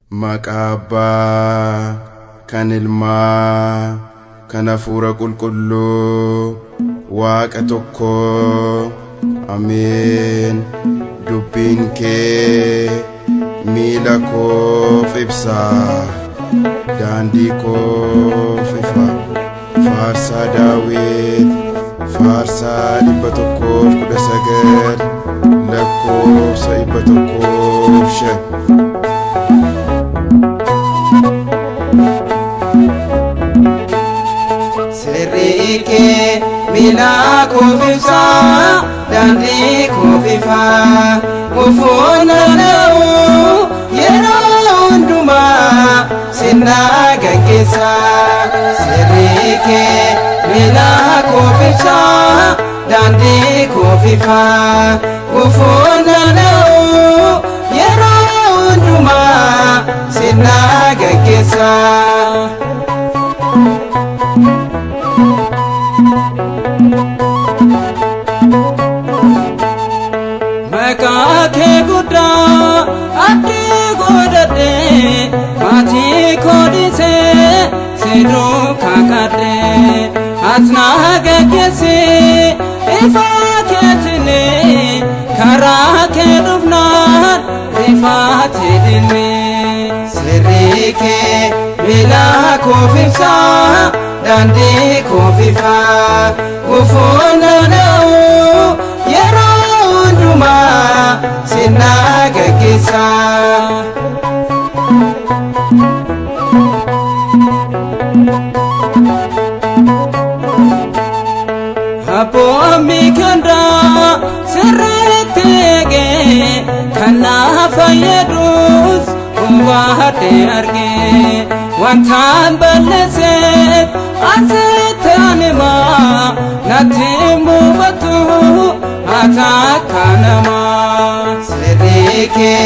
Maqaba kan ilmaa kan hafuura qulqulluu Waaqa tokko Ameen. Dubbiin kee miila koof ibsa daandii koof ifa. Faarsaa Daawit faarsaa 119 lakkoofsa 105. Serike mila kofisa dandi kofifa ufuna nau yero unduma sinna gagesa. Serike mila kofisa dandi kofifa ufuna nau yero unduma sinna gagesa. Makake guda ati godade mati kodise sedo kakade atna gagese ifatine karake dufnan ifatine. Serike bila kofisa dandi kofifa ufuna nau yero unduma sinna gagesa. Apo mikanda serretege kana fayedus umwate arge wantan balese asetanema natimu batu atakanama. Serike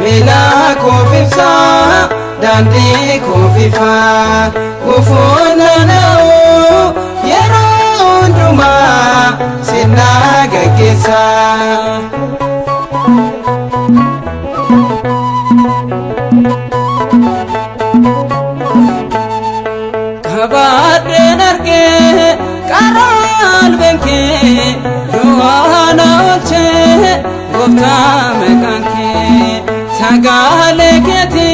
mila kofisa dandi kofifa ufuna nau yero unduma sinna gagesa. Kabade narge karal benke duana olche gofta mekanke sagale keti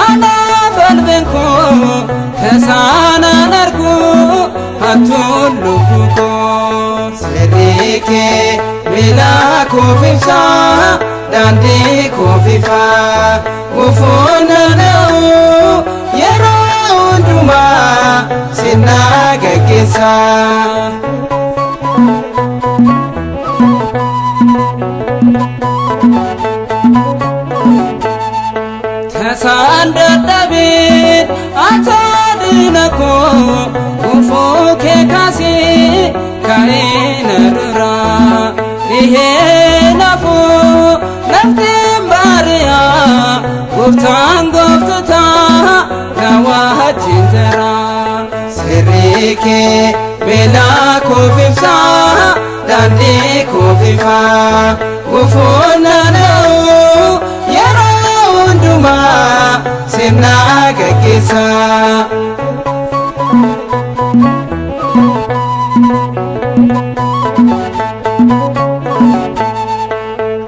ana balbenko kesana nargu hatuluko. Serike bila kofisa dandi kofifa ufuna nau yero unduma sinna gagesa. Tasanda David atadinako ufoke kasi kaina dura ihenafu naftimbaria uftangoftuta nawajintera. Serike bila kofisa dandi kofifa ufuna nau yero unduma sinna gagesa.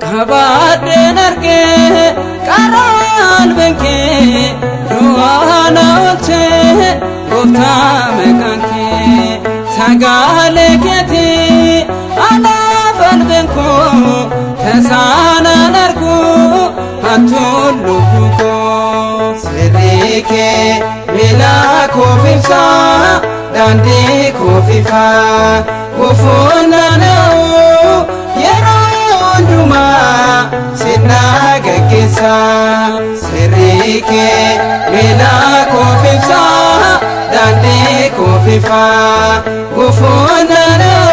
Kabade narge karal benke duana olche gofta mekanke sagale keti ana balbenko kesana nargu hatuluko. Serike bila kofisa dandi kofifa ufuna nau yero unduma sinna gagesa. Serike bila kofisa dandi kofifa ufuna nau